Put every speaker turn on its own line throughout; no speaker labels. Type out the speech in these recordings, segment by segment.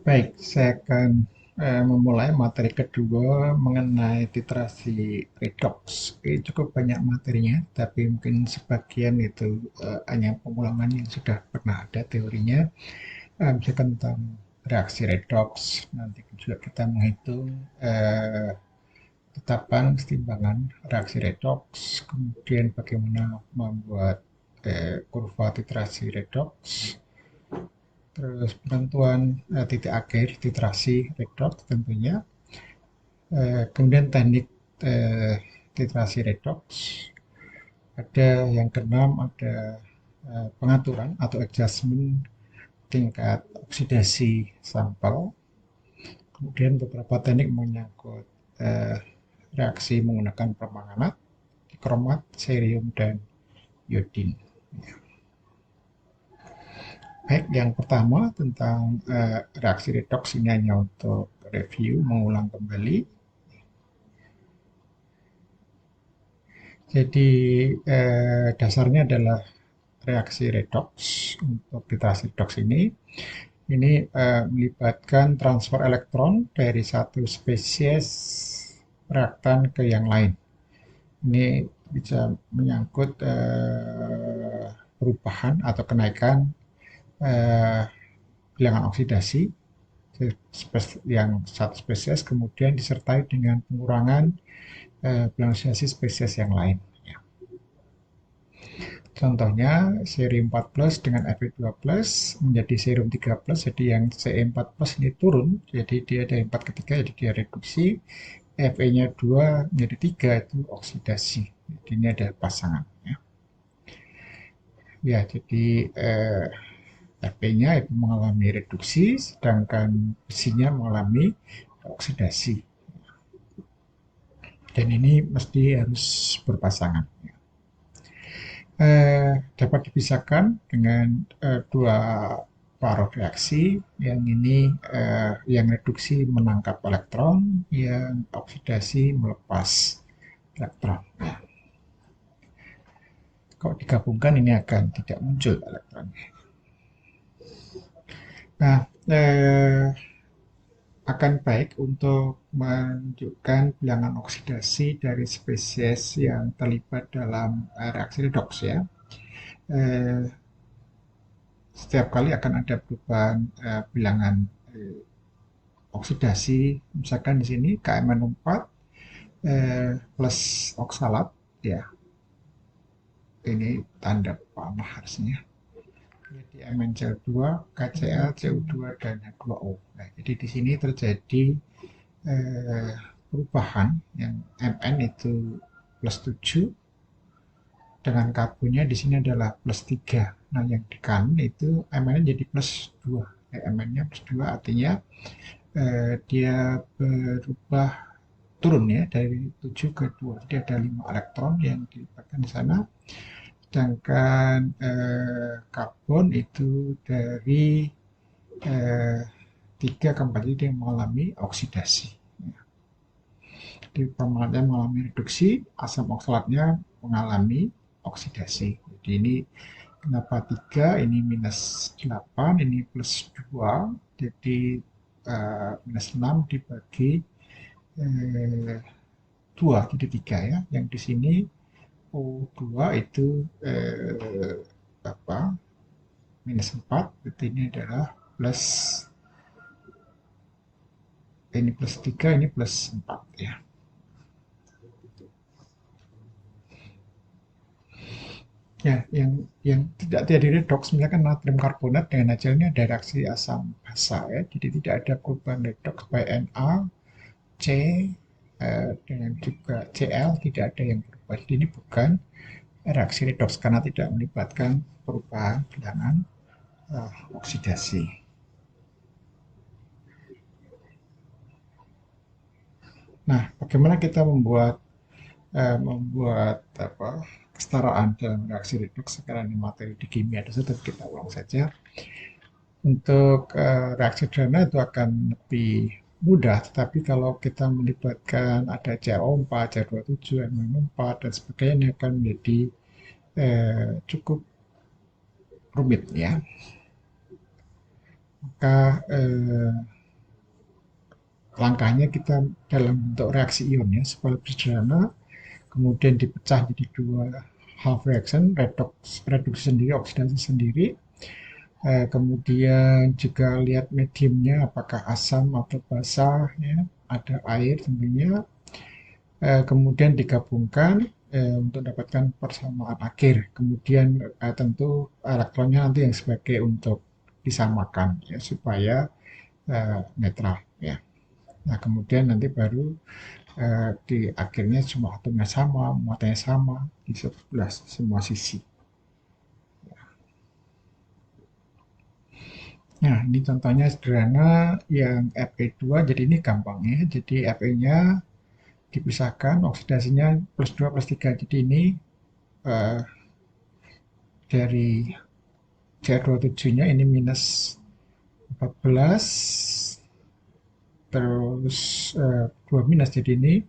Baik, saya akan memulai materi kedua mengenai titrasi redox. Ini cukup banyak materinya, tapi mungkin sebagian itu hanya pengulangan yang sudah pernah ada teorinya. Misalkan tentang reaksi redox, nanti juga kita menghitung tetapan kesetimbangan reaksi redox, kemudian bagaimana membuat kurva titrasi redox, terus penentuan titik akhir titrasi redox tentunya. Kemudian teknik titrasi redox. Ada yang keenam, ada pengaturan atau adjustment tingkat oksidasi sampel. Kemudian beberapa teknik menyangkut reaksi menggunakan permanganat, kromat, cerium, dan iodin. Baik, yang pertama tentang reaksi redox ini hanya untuk review, mengulang kembali. Jadi dasarnya adalah reaksi redox. Untuk titrasi redox ini melibatkan transfer elektron dari satu spesies reaktan ke yang lain. Ini bisa menyangkut perubahan atau kenaikan bilangan oksidasi yang satu spesies kemudian disertai dengan pengurangan bilangan oksidasi spesies yang lain. Contohnya serium 4 plus dengan Fe2 plus menjadi serium 3 plus, jadi yang Ce4 plus ini turun, jadi dia dari 4 ke 3, jadi dia reduksi, Fe-nya 2 menjadi 3 itu oksidasi. Jadi ini ada pasangan. Ya, jadi Fe-nya itu mengalami reduksi, sedangkan besinya mengalami oksidasi. Dan ini mesti harus berpasangan. Dapat dipisahkan dengan dua parah reaksi. Yang ini yang reduksi menangkap elektron, yang oksidasi melepas elektron. Kalau digabungkan ini akan tidak muncul elektronnya. Nah, akan baik untuk menunjukkan bilangan oksidasi dari spesies yang terlibat dalam reaksi redox ya. Setiap kali akan ada perubahan bilangan oksidasi, misalkan di sini KMnO4 plus oksalat ya, ini tanda panah harusnya. Jadi MnCl2, KCl, CO2 dan H2O. Nah, jadi di sini terjadi perubahan yang Mn itu plus 7 dengan karbonnya di sini adalah plus 3. Nah, yang di kanan itu Mn jadi plus 2. Mn-nya plus 2 artinya dia berubah turun ya dari 7 ke 2. Jadi ada 5 elektron yang dilibatkan di sana. Sedangkan karbon itu dari 3 ke 4 jadi dia mengalami oksidasi. Jadi permanganatnya mengalami reduksi, asam oksalatnya mengalami oksidasi. Jadi ini kenapa 3, ini minus 8, ini plus 2, jadi minus 6 dibagi 2, jadi 3 ya. Yang di sini O2 itu apa? Minus 4, berarti ini adalah plus, ini plus 3, ini plus 4 ya. Ya, yang tidak terjadi redox misalkan natrium karbonat dengan HCl ini ada reaksi asam basa ya, jadi tidak ada perubahan redox by Na, C dengan juga Cl tidak ada yang berubah. Jadi ini bukan reaksi redox karena tidak melibatkan perubahan bilangan oksidasi. Nah, bagaimana kita membuat apa kesetaraan dalam reaksi redox? Sekarang ini materi di kimia dasar, tapi kita ulang saja. Untuk reaksi sederhana itu akan lebih mudah, tetapi kalau kita melibatkan ada CaO4, Ca27, NH4, dan sebagainya ini akan menjadi cukup rumit ya. maka langkahnya kita dalam bentuk reaksi ion ya, supaya lebih sederhana, kemudian dipecah jadi dua half reaction, reduksi sendiri, oksidasi sendiri. Kemudian juga lihat mediumnya apakah asam atau basah ya, ada air tentunya. Kemudian digabungkan untuk dapatkan persamaan akhir. Kemudian tentu elektronnya nanti yang sebagai untuk disamakan ya, supaya netral ya. Nah, kemudian nanti baru di akhirnya semua atomnya sama, muatannya sama di sebelah semua sisi. Nah, ini contohnya sederhana yang Fe2, jadi ini gampang ya. Jadi Fe-nya dipisahkan, oksidasinya plus 2 plus 3. Jadi ini eh, dari Cr27-nya ini minus 14, terus 2 minus, jadi ini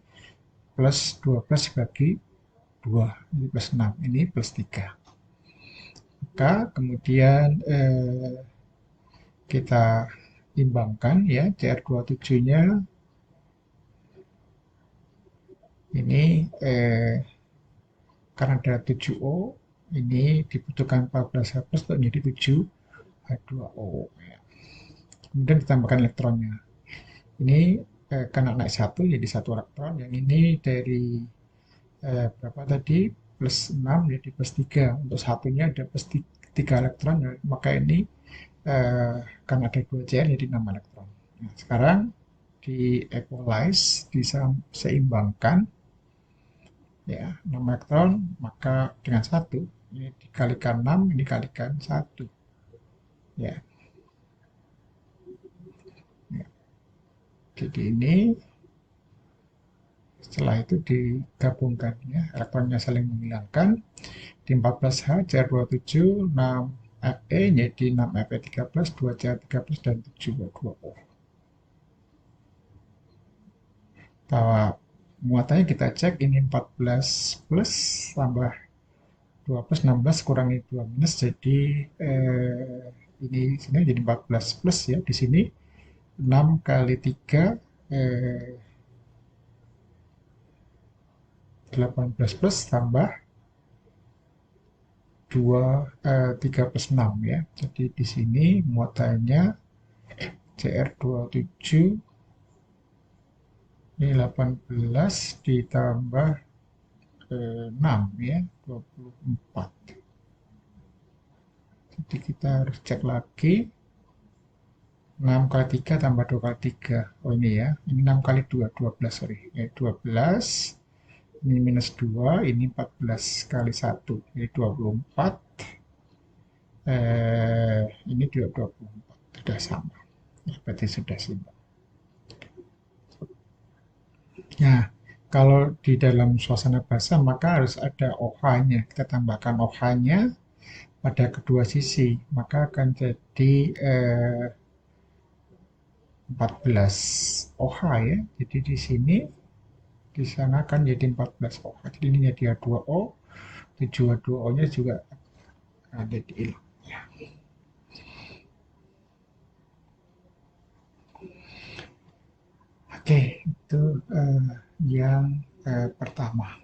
plus 12 dibagi 2, ini plus 6, ini plus 3. Maka kemudian kita imbangkan ya, Cr27-nya ini karena ada 7O, ini dibutuhkan 14 H plus untuk menjadi 7H2O. Kemudian ditambahkan elektronnya. Ini karena naik satu jadi satu elektron, yang ini dari berapa tadi, plus 6 jadi plus 3. Untuk satunya ada plus 3 elektron, ya, maka ini karena ada 2 Cr jadi 6 elektron. Nah, sekarang di equalize, diseimbangkan ya, 6 elektron, maka dengan 1 ini dikalikan 6, ini dikalikan 1 ya. Ya. Jadi ini setelah itu digabungkan ya, elektronnya saling menghilangkan. Di 14H Cr27 6 Fe jadi 6 Fe13, 2 Cr13 dan 7 H2O. Bahwa muatannya kita cek, ini 14 plus tambah 2 plus 16 kurangi 2 minus, jadi ini sini jadi 14 plus ya, di sini 6 kali 3 18 plus tambah 3 plus 6 ya. Jadi di sini muatannya Cr27 ini 18 ditambah 6 ya, 24. Jadi kita harus cek lagi. 6 kali 3 tambah 2 kali 3. Oh ini ya, ini 6 kali 2, 12 sorry. Ya, 12, ini minus 2, ini 14 kali 1, jadi 24. Ini juga 24, sudah sama. Ya, berarti sudah seimbang. Nah, kalau di dalam suasana basah maka harus ada OH-nya. Kita tambahkan OH-nya pada kedua sisi, maka akan jadi 14 OH ya. Jadi di sini, di sana kan jadi 14 OH. Jadi ini jadi H2O, 7H2O-nya juga ada di hilang. Oke, itu yang pertama.